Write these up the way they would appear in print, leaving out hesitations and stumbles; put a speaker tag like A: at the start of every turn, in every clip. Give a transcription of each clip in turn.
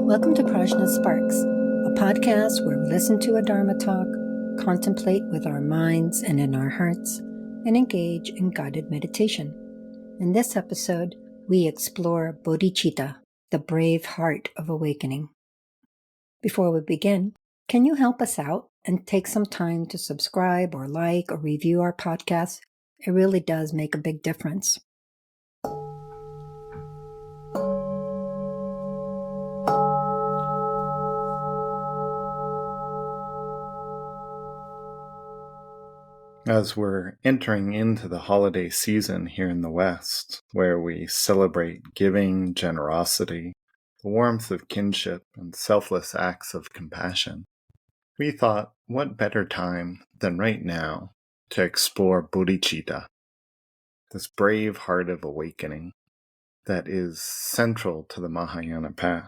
A: Welcome to PRAJNA SPARKS, a podcast where we listen to a Dharma talk, contemplate with our minds and in our hearts, and engage in guided meditation. In this episode, we explore Bodhicitta, the brave heart of awakening. Before we begin, can you help us out and take some time to subscribe or like or review our podcast? It really does make a big difference.
B: As we're entering into the holiday season here in the West, where we celebrate giving, generosity, the warmth of kinship, and selfless acts of compassion, we thought, what better time than right now to explore Bodhicitta, this brave heart of awakening that is central to the Mahayana path.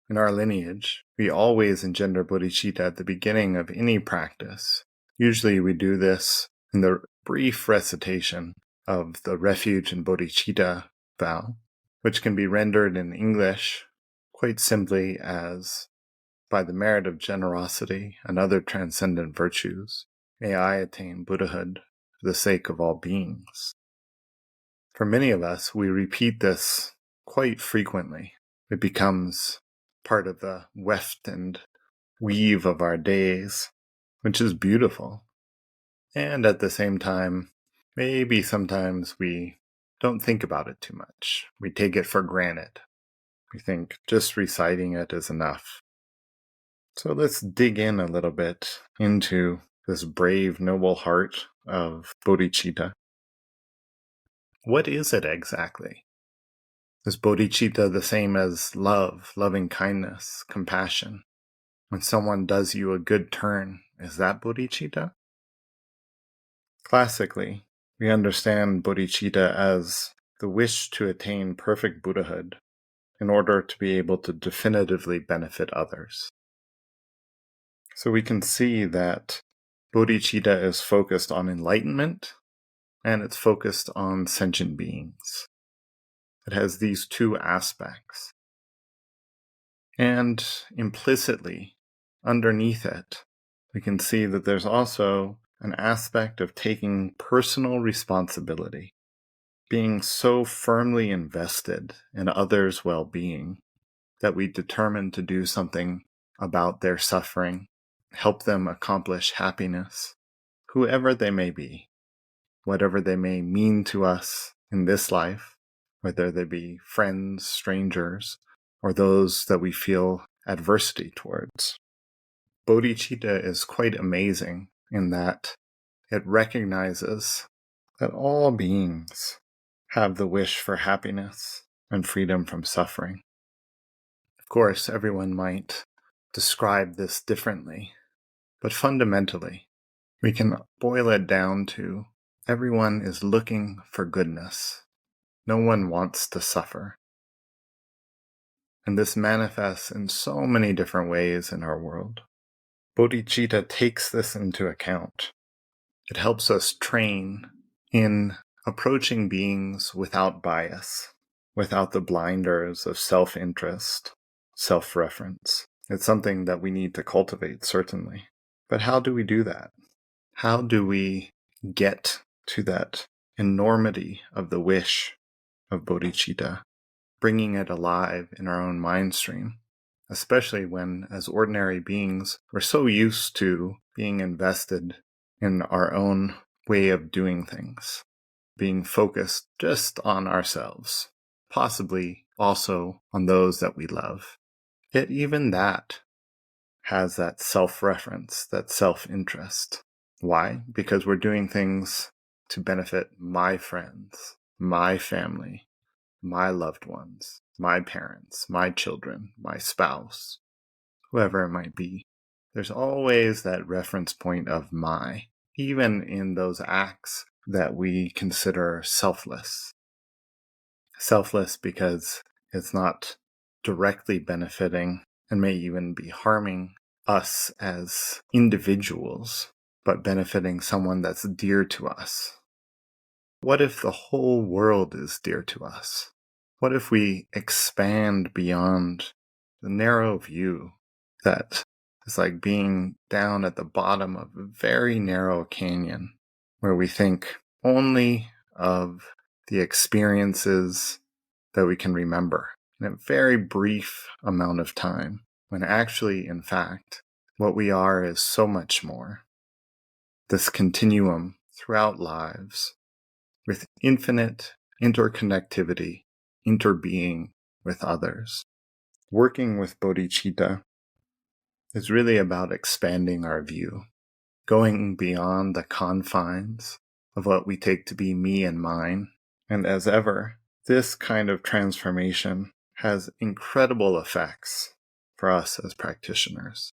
B: In our lineage, we always engender bodhicitta at the beginning of any practice. Usually we do this in the brief recitation of the Refuge in Bodhicitta vow, which can be rendered in English quite simply as, by the merit of generosity and other transcendent virtues, may I attain Buddhahood for the sake of all beings. For many of us, we repeat this quite frequently. It becomes part of the weft and weave of our days, which is beautiful. And at the same time, maybe sometimes we don't think about it too much. We take it for granted. We think just reciting it is enough. So let's dig in a little bit into this brave, noble heart of bodhicitta. What is it exactly? Is bodhicitta the same as love, loving kindness, compassion? When someone does you a good turn, is that bodhicitta? Classically, we understand bodhicitta as the wish to attain perfect Buddhahood in order to be able to definitively benefit others. So we can see that bodhicitta is focused on enlightenment and it's focused on sentient beings. It has these two aspects. And implicitly, underneath it, we can see that there's also an aspect of taking personal responsibility, being so firmly invested in others' well-being that we determine to do something about their suffering, help them accomplish happiness, whoever they may be, whatever they may mean to us in this life, whether they be friends, strangers, or those that we feel adversity towards. Bodhicitta is quite amazing in that it recognizes that all beings have the wish for happiness and freedom from suffering. Of course, everyone might describe this differently, but fundamentally, we can boil it down to everyone is looking for goodness. No one wants to suffer. And this manifests in so many different ways in our world. Bodhicitta takes this into account. It helps us train in approaching beings without bias, without the blinders of self-interest, self-reference. It's something that we need to cultivate, certainly. But how do we do that? How do we get to that enormity of the wish of bodhicitta, bringing it alive in our own mind stream, especially when, as ordinary beings, we're so used to being invested in our own way of doing things, being focused just on ourselves, possibly also on those that we love. Yet even that has that self-reference, that self-interest. Why? Because we're doing things to benefit my friends, my family, my loved ones, my parents, my children, my spouse, whoever it might be. There's always that reference point of my, even in those acts that we consider selfless. Selfless because it's not directly benefiting and may even be harming us as individuals, but benefiting someone that's dear to us. What if the whole world is dear to us? What if we expand beyond the narrow view that is like being down at the bottom of a very narrow canyon, where we think only of the experiences that we can remember in a very brief amount of time, when actually, in fact, what we are is so much more. This continuum throughout lives with infinite interconnectivity, interbeing with others. Working with bodhicitta is really about expanding our view, going beyond the confines of what we take to be me and mine. And as ever, this kind of transformation has incredible effects for us as practitioners.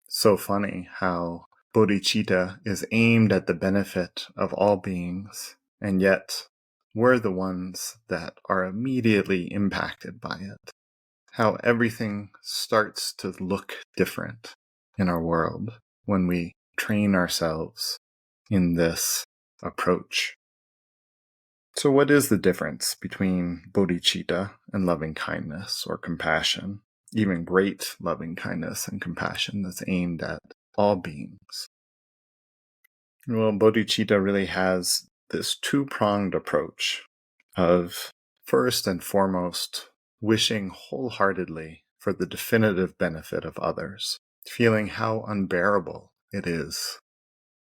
B: So funny how bodhicitta is aimed at the benefit of all beings, and yet we're the ones that are immediately impacted by it. How everything starts to look different in our world when we train ourselves in this approach. So what is the difference between bodhicitta and loving kindness or compassion, even great loving kindness and compassion that's aimed at all beings? Well, bodhicitta really has this two-pronged approach of, first and foremost, wishing wholeheartedly for the definitive benefit of others, feeling how unbearable it is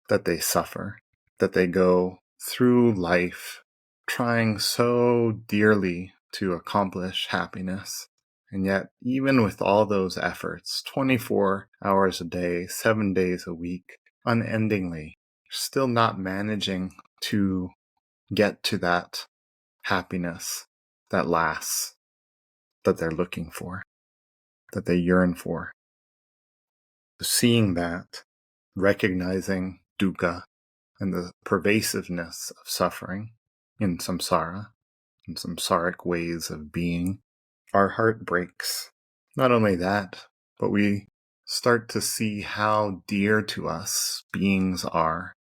B: that they suffer, that they go through life trying so dearly to accomplish happiness. And yet, even with all those efforts, 24 hours a day, 7 days a week, unendingly, still not managing to get to that happiness that lasts, that they're looking for, that they yearn for. Seeing that, recognizing dukkha and the pervasiveness of suffering in samsara, in samsaric ways of being, our heart breaks. Not only that, but we start to see how dear to us beings are,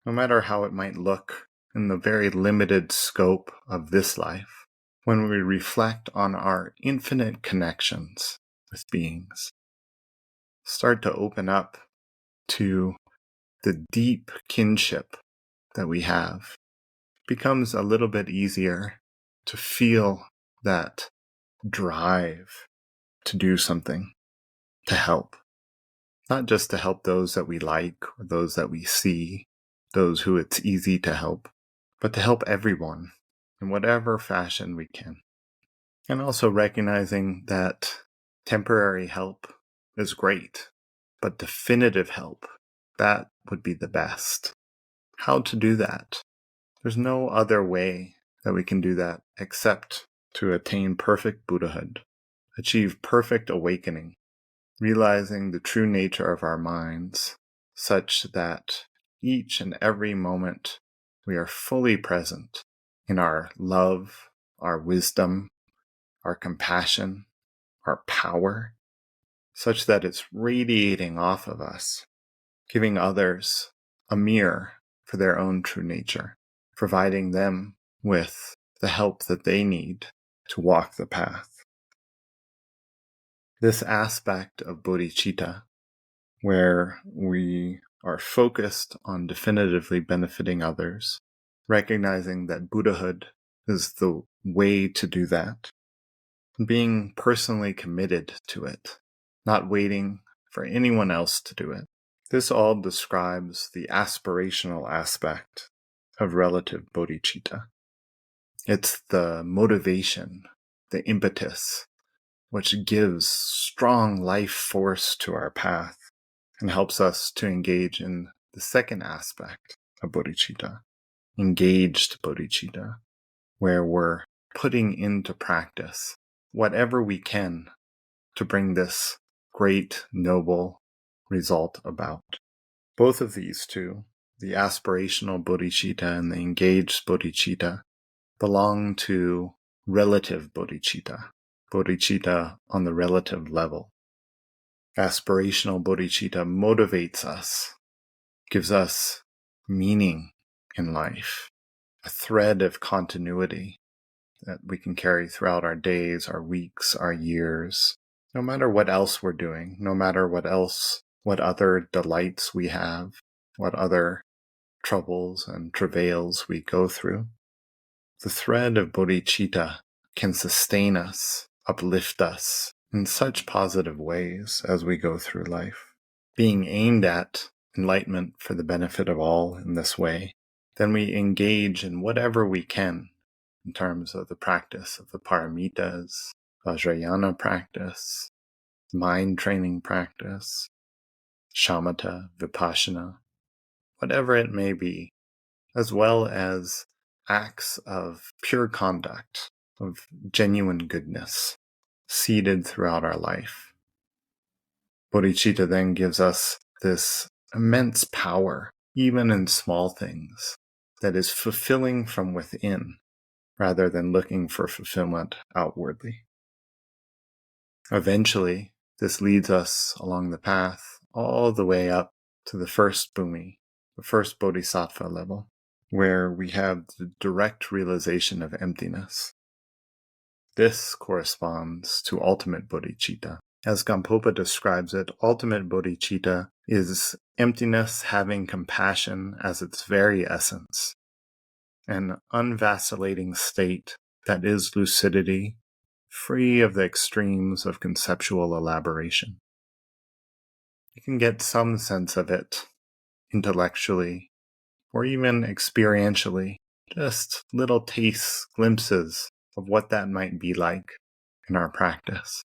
B: no matter how it might look in the very limited scope of this life, when we reflect on our infinite connections with beings. Start to open up to the deep kinship that we have. It becomes a little bit easier to feel that drive to do something, to help. Not just to help those that we like or those that we see, those who it's easy to help, but to help everyone in whatever fashion we can. And also recognizing that temporary help is great, but definitive help, that would be the best. How to do that? There's no other way that we can do that except to attain perfect Buddhahood, achieve perfect awakening, realizing the true nature of our minds, such that each and every moment we are fully present in our love, our wisdom, our compassion, our power, such that it's radiating off of us, giving others a mirror for their own true nature, providing them with the help that they need to walk the path. This aspect of bodhicitta, where we are focused on definitively benefiting others, recognizing that Buddhahood is the way to do that, being personally committed to it, not waiting for anyone else to do it. This all describes the aspirational aspect of relative bodhicitta. It's the motivation, the impetus, which gives strong life force to our path and helps us to engage in the second aspect of bodhicitta, engaged bodhicitta, where we're putting into practice whatever we can to bring this great, noble result about. Both of these two, the aspirational bodhicitta and the engaged bodhicitta, belong to relative bodhicitta, bodhicitta on the relative level. Aspirational bodhicitta motivates us, gives us meaning in life, a thread of continuity, that we can carry throughout our days, our weeks, our years, no matter what else we're doing, no matter what other delights we have, what other troubles and travails we go through. The thread of bodhicitta can sustain us, uplift us in such positive ways as we go through life. Being aimed at enlightenment for the benefit of all in this way, then we engage in whatever we can in terms of the practice of the paramitas, vajrayana practice, mind training practice, shamatha, vipassana, whatever it may be, as well as acts of pure conduct, of genuine goodness, seeded throughout our life. Bodhicitta then gives us this immense power, even in small things, that is fulfilling from within, rather than looking for fulfillment outwardly. Eventually, this leads us along the path all the way up to the first bhumi, the first bodhisattva level, where we have the direct realization of emptiness. This corresponds to ultimate bodhicitta. As Gampopa describes it, ultimate bodhicitta is emptiness having compassion as its very essence, an unvacillating state that is lucidity, free of the extremes of conceptual elaboration. You can get some sense of it intellectually or even experientially, just little tastes, glimpses of what that might be like in our practice.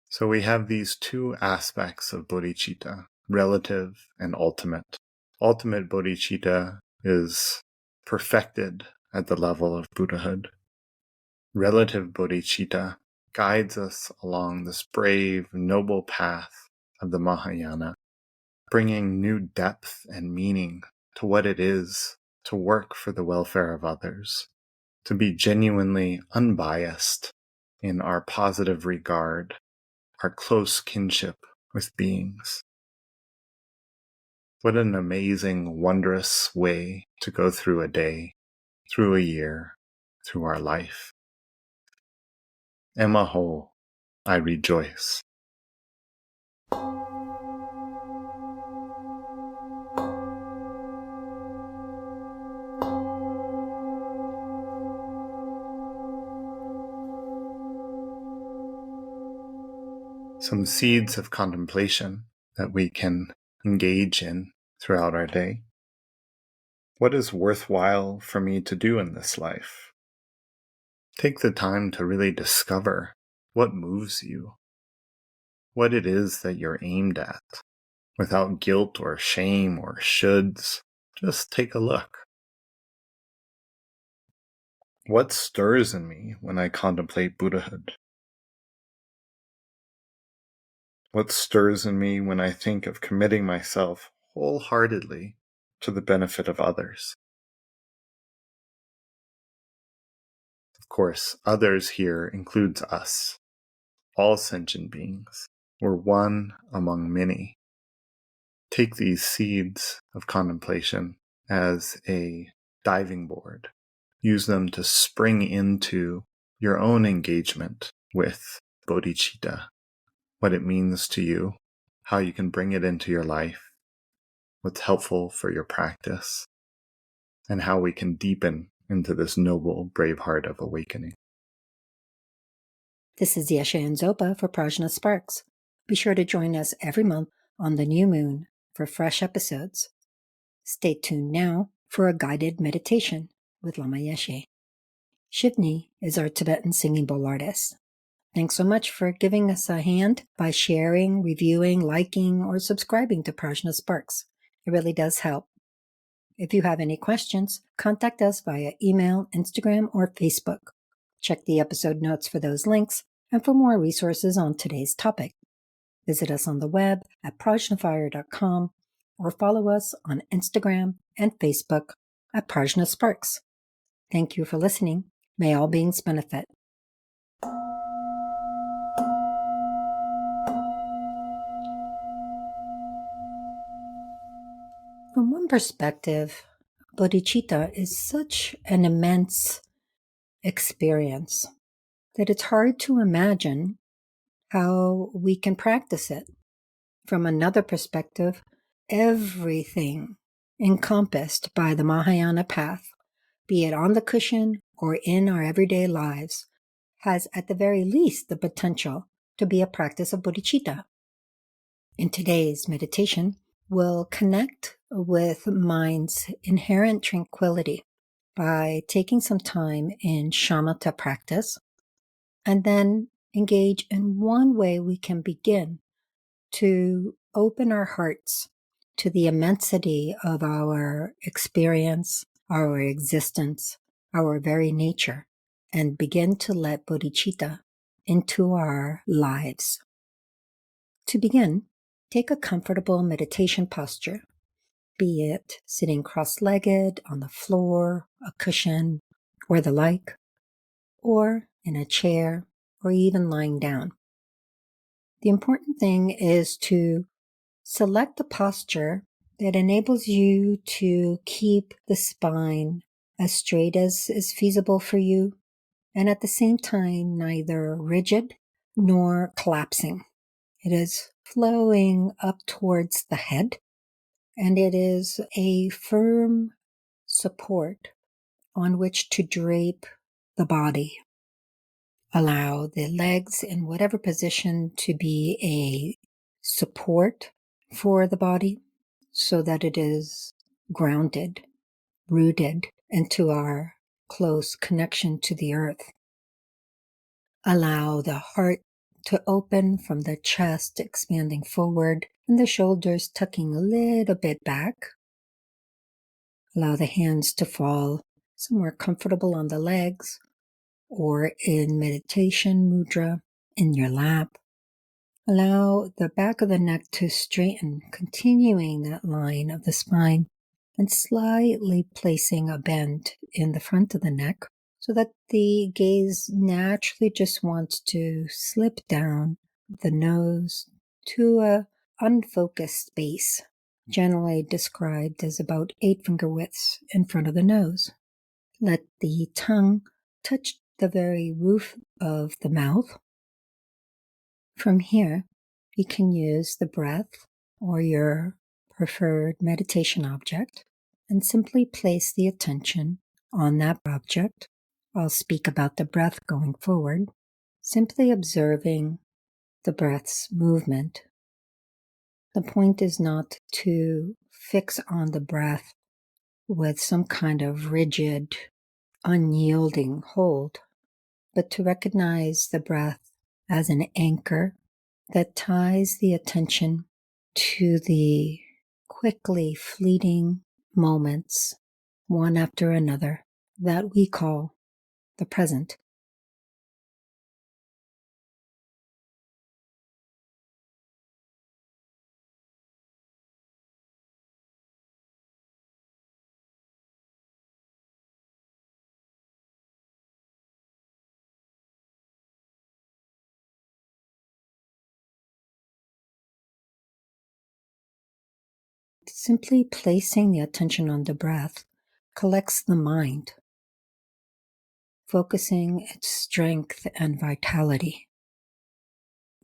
B: So we have these two aspects of bodhicitta, relative and ultimate. Ultimate bodhicitta is perfected at the level of Buddhahood. Relative bodhicitta guides us along this brave, noble path of the Mahayana, bringing new depth and meaning to what it is to work for the welfare of others, to be genuinely unbiased in our positive regard, our close kinship with beings. What an amazing, wondrous way to go through a day, through a year, through our life. Emaho, I rejoice. Some seeds of contemplation that we can engage in throughout our day. What is worthwhile for me to do in this life? Take the time to really discover what moves you, what it is that you're aimed at, without guilt or shame or shoulds. Just take a look. What stirs in me when I contemplate Buddhahood? What stirs in me when I think of committing myself wholeheartedly to the benefit of others? Of course, others here includes us, all sentient beings. We're one among many. Take these seeds of contemplation as a diving board. Use them to spring into your own engagement with bodhicitta, what it means to you, how you can bring it into your life, what's helpful for your practice, and how we can deepen into this noble, brave heart of awakening.
A: This is Yeshe and Zopa for PRAJNA Sparks. Be sure to join us every month on the new moon for fresh episodes. Stay tuned now for a guided meditation with Lamas Yeshe. Shivnee is our Tibetan singing bowl artist. Thanks so much for giving us a hand by sharing, reviewing, liking, or subscribing to PRAJNA Sparks. It really does help. If you have any questions, contact us via email, Instagram, or Facebook. Check the episode notes for those links and for more resources on today's topic. Visit us on the web at prajnafire.com or follow us on Instagram and Facebook at PRAJNA Sparks. Thank you for listening. May all beings benefit. From one perspective, bodhicitta is such an immense experience that it's hard to imagine how we can practice it. From another perspective, everything encompassed by the Mahayana path, be it on the cushion or in our everyday lives, has at the very least the potential to be a practice of bodhicitta. In today's meditation, we'll connect with mind's inherent tranquility by taking some time in shamatha practice, and then engage in one way we can begin to open our hearts to the immensity of our experience, our existence, our very nature, and begin to let bodhicitta into our lives. To begin, take a comfortable meditation posture, be it sitting cross-legged on the floor, a cushion, or the like, or in a chair, or even lying down. The important thing is to select a posture that enables you to keep the spine as straight as is feasible for you, and at the same time neither rigid nor collapsing. It is flowing up towards the head, and it is a firm support on which to drape the body. Allow the legs in whatever position to be a support for the body so that it is grounded, rooted into our close connection to the earth. Allow the heart to open from the chest, expanding forward, and the shoulders tucking a little bit back. Allow the hands to fall somewhere comfortable on the legs or in meditation mudra in your lap. Allow the back of the neck to straighten, continuing that line of the spine and slightly placing a bend in the front of the neck so that the gaze naturally just wants to slip down the nose to a unfocused space, generally described as about 8 finger widths in front of the nose. Let the tongue touch the very roof of the mouth. From here, you can use the breath or your preferred meditation object and simply place the attention on that object. I'll speak about the breath going forward, simply observing the breath's movement. The point is not to fix on the breath with some kind of rigid, unyielding hold, but to recognize the breath as an anchor that ties the attention to the quickly fleeting moments, one after another, that we call the present. Simply placing the attention on the breath collects the mind, focusing its strength and vitality.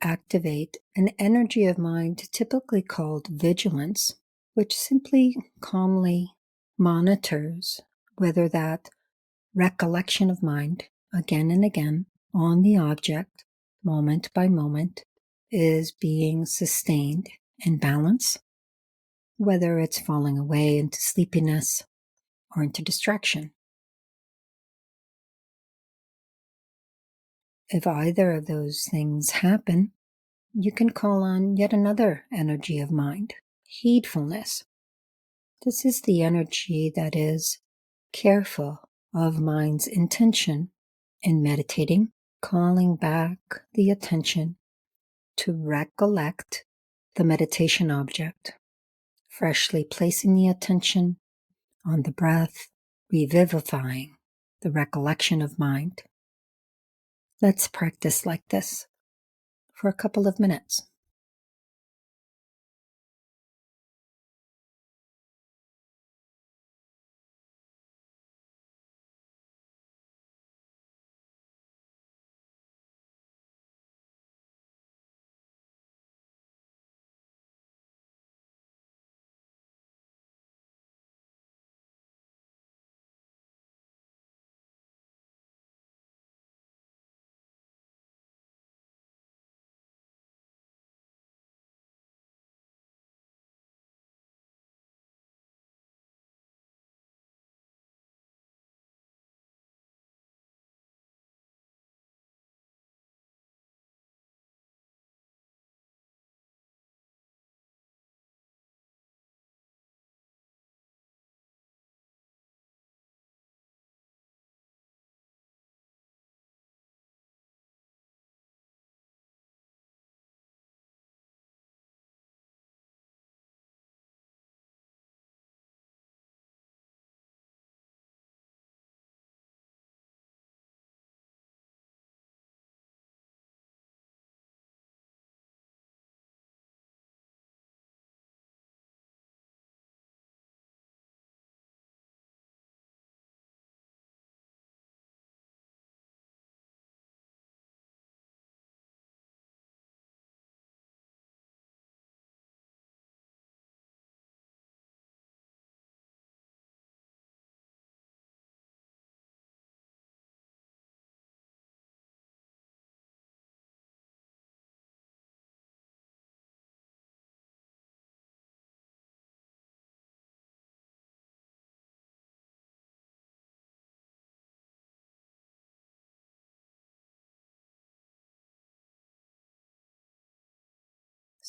A: Activate an energy of mind typically called vigilance, which simply calmly monitors whether that recollection of mind again and again on the object, moment by moment, is being sustained in balance, whether it's falling away into sleepiness or into distraction. If either of those things happen, you can call on yet another energy of mind, heedfulness. This is the energy that is careful of mind's intention in meditating, calling back the attention to recollect the meditation object, freshly placing the attention on the breath, revivifying the recollection of mind. Let's practice like this for a couple of minutes.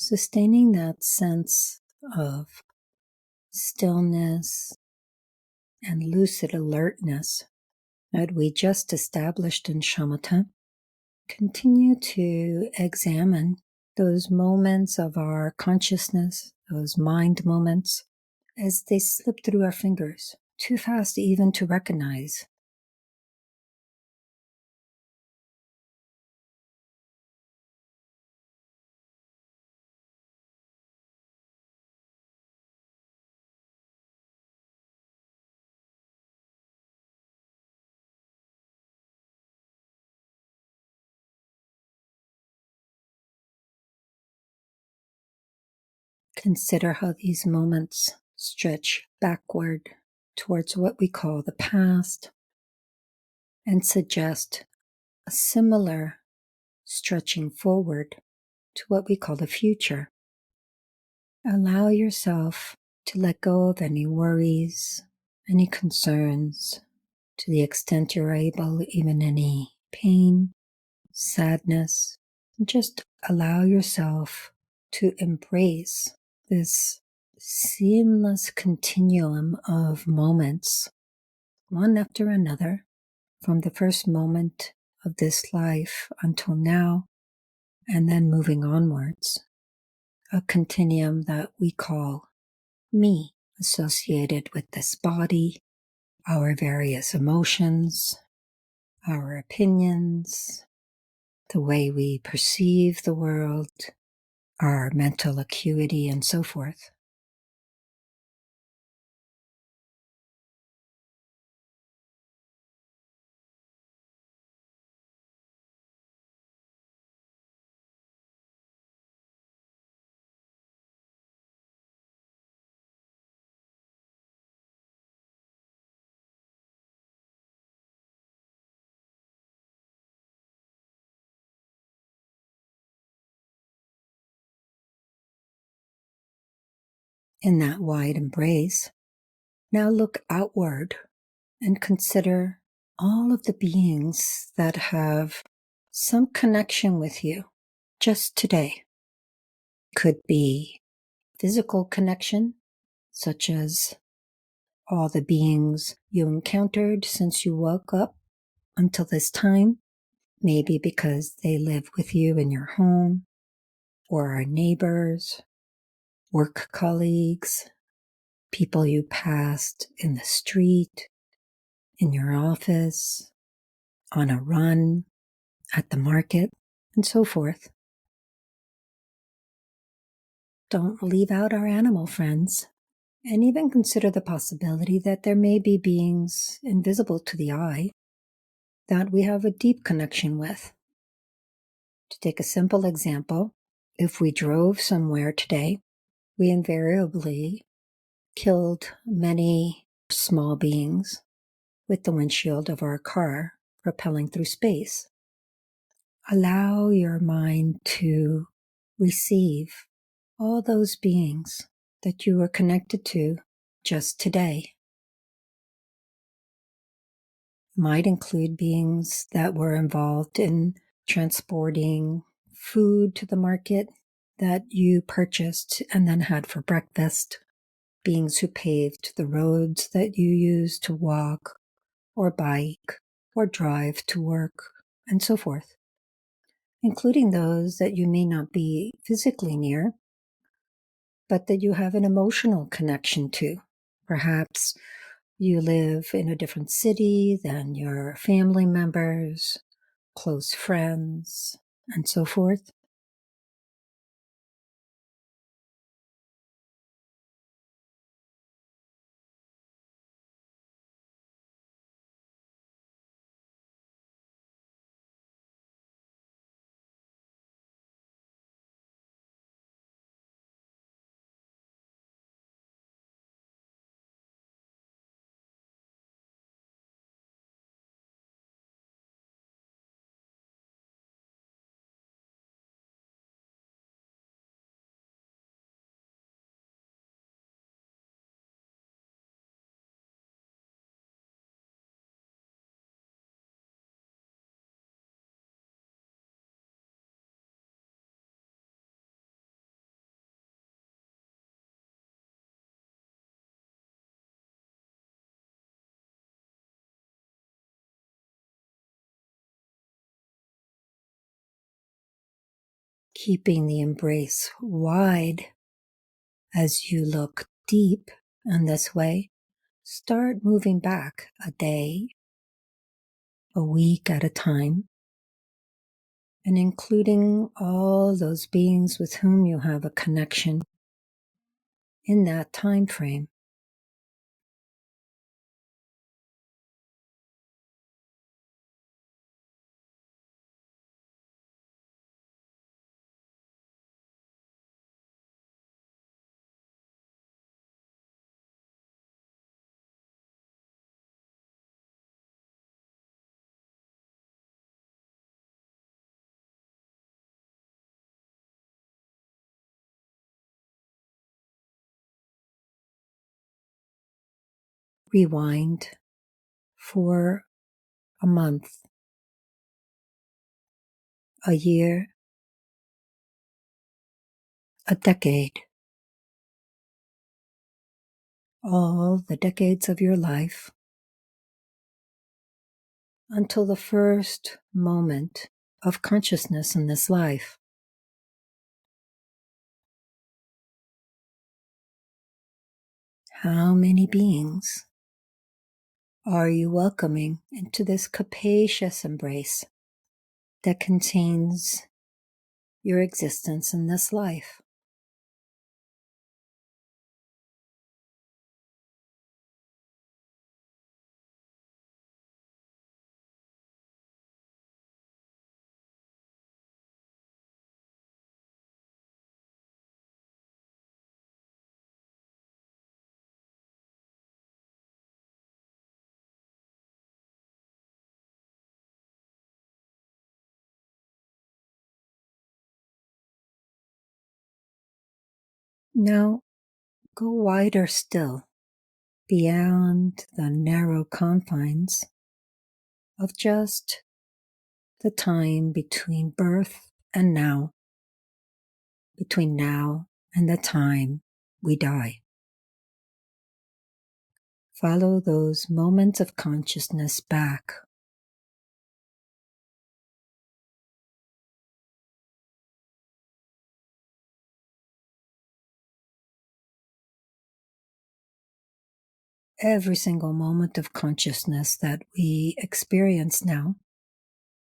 A: sustaining that sense of stillness and lucid alertness that we just established in shamatha. Continue to examine those moments of our consciousness, those mind moments, as they slip through our fingers, too fast even to recognize. Consider how these moments stretch backward towards what we call the past and suggest a similar stretching forward to what we call the future. Allow yourself to let go of any worries, any concerns, to the extent you're able, even any pain, sadness. Just allow yourself to embrace this seamless continuum of moments, one after another, from the first moment of this life until now, and then moving onwards. A continuum that we call me, associated with this body, our various emotions, our opinions, the way we perceive the world, our mental acuity, and so forth. In that wide embrace, now look outward and consider all of the beings that have some connection with you just today. Could be physical connection, such as all the beings you encountered since you woke up until this time, maybe because they live with you in your home, or are neighbors, work colleagues, people you passed in the street, in your office, on a run, at the market, and so forth. Don't leave out our animal friends, and even consider the possibility that there may be beings invisible to the eye that we have a deep connection with. To take a simple example, if we drove somewhere today, we invariably killed many small beings with the windshield of our car propelling through space. Allow your mind to receive all those beings that you were connected to just today. Might include beings that were involved in transporting food to the market that you purchased and then had for breakfast, beings who paved the roads that you used to walk or bike or drive to work, and so forth, including those that you may not be physically near, but that you have an emotional connection to. Perhaps you live in a different city than your family members, close friends, and so forth. keeping the embrace wide as you look deep in this way. Start moving back a day, a week at a time, and including all those beings with whom you have a connection in that time frame. Rewind for a month, a year, a decade, all the decades of your life until the first moment of consciousness in this life. How many beings are you welcoming into this capacious embrace that contains your existence in this life? Now, go wider still, beyond the narrow confines of just the time between birth and now, between now and the time we die. Follow those moments of consciousness back. Every single moment of consciousness that we experience now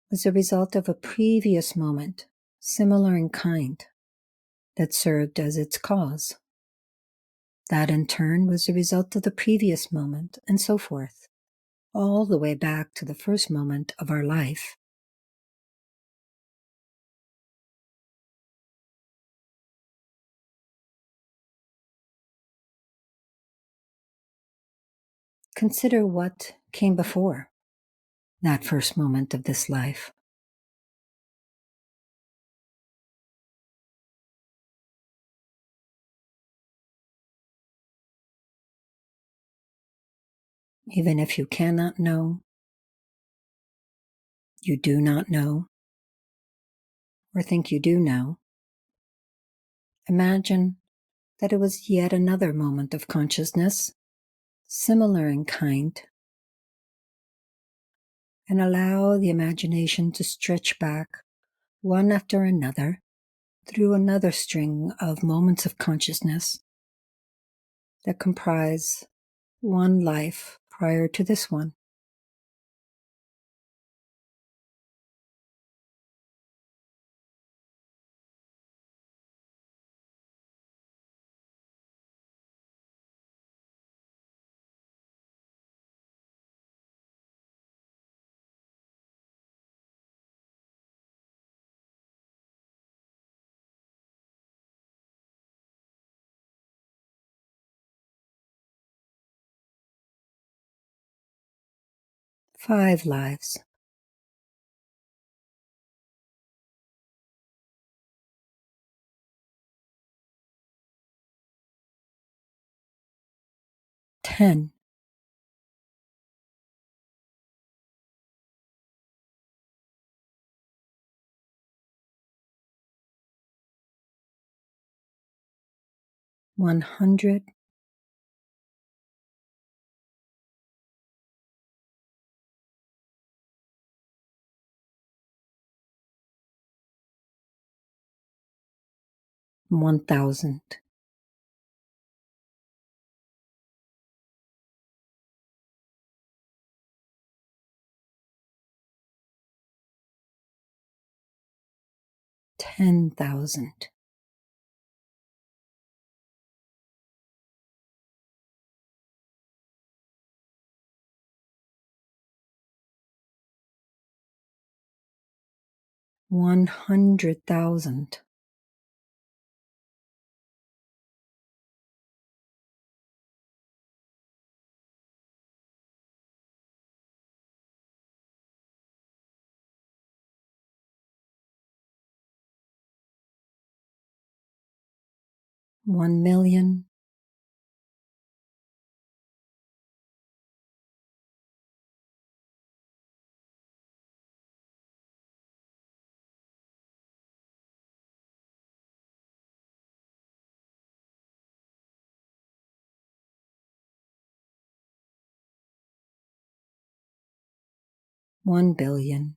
A: was a result of a previous moment, similar in kind, that served as its cause. That in turn was a result of the previous moment, and so forth, all the way back to the first moment of our life. Consider what came before that first moment of this life. Even if you cannot know, you do not know, or think you do know, imagine that it was yet another moment of consciousness, similar in kind, and allow the imagination to stretch back one after another through another string of moments of consciousness that comprise one life prior to this one. Five lives. 10. 100. 1,000. 10,000. 100,000. 1,000,000. 1,000,000,000.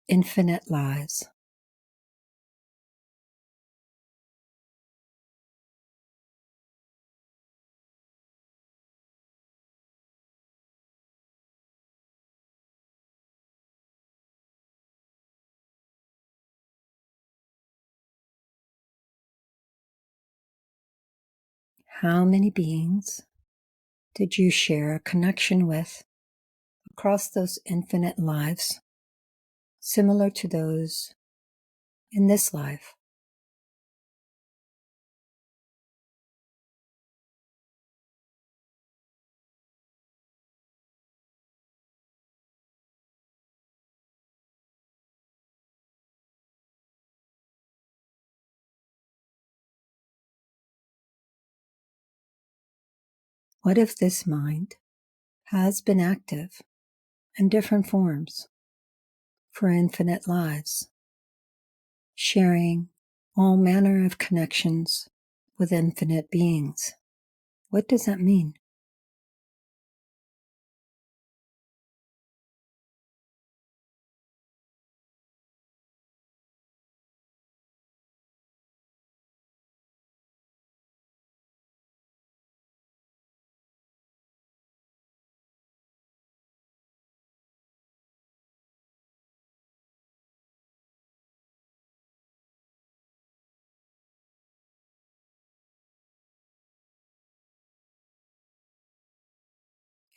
A: 'Infinite lives. How many beings did you share a connection with across those infinite lives, similar to those in this life? What if this mind has been active in different forms for infinite lives, sharing all manner of connections with infinite beings? What does that mean?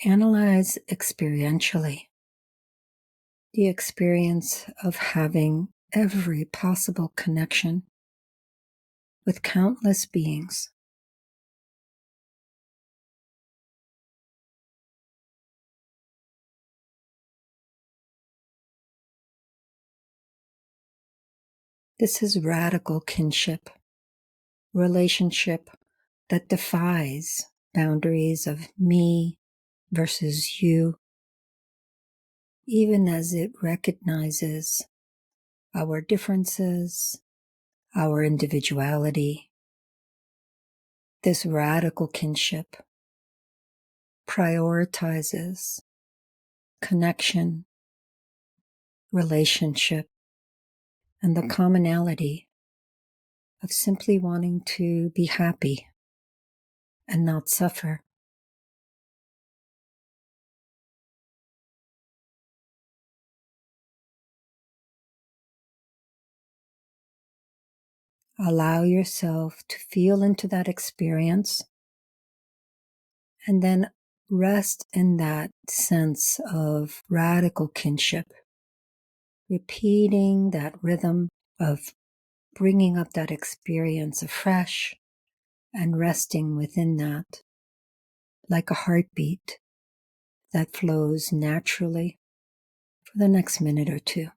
A: Analyze experientially the experience of having every possible connection with countless beings. This is radical kinship, relationship that defies boundaries of me versus you, even as it recognizes our differences, our individuality. This radical kinship prioritizes connection, relationship, and the commonality of simply wanting to be happy and not suffer. Allow yourself to feel into that experience and then rest in that sense of radical kinship, repeating that rhythm of bringing up that experience afresh and resting within that like a heartbeat that flows naturally for the next minute or two.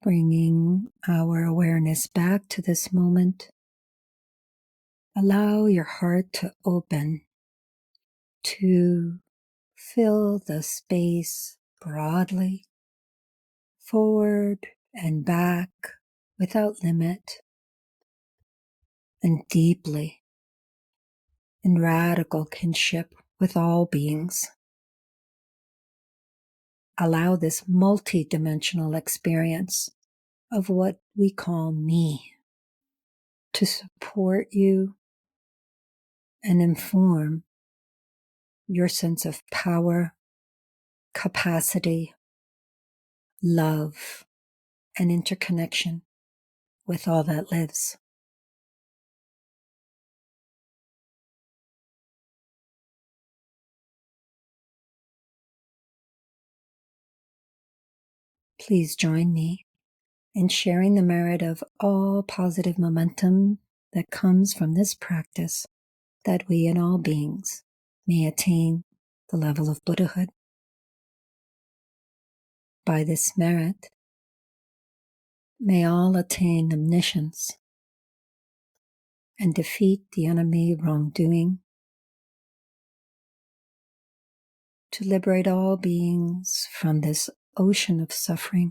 A: Bringing our awareness back to this moment, allow your heart to open to fill the space broadly, forward and back without limit, and deeply in radical kinship with all beings. Allow this multi-dimensional experience of what we call me to support you and inform your sense of power, capacity, love, and interconnection with all that lives. Please join me in sharing the merit of all positive momentum that comes from this practice, that we and all beings may attain the level of Buddhahood. By this merit, may all attain omniscience and defeat the enemy wrongdoing, to liberate all beings from this ocean of suffering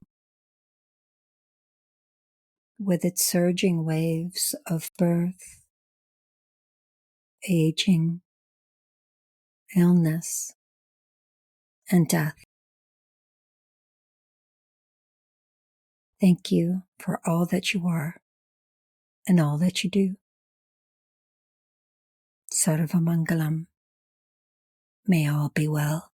A: with its surging waves of birth, aging, illness, and death. Thank you for all that you are and all that you do. Sarvamangalam. May all be well.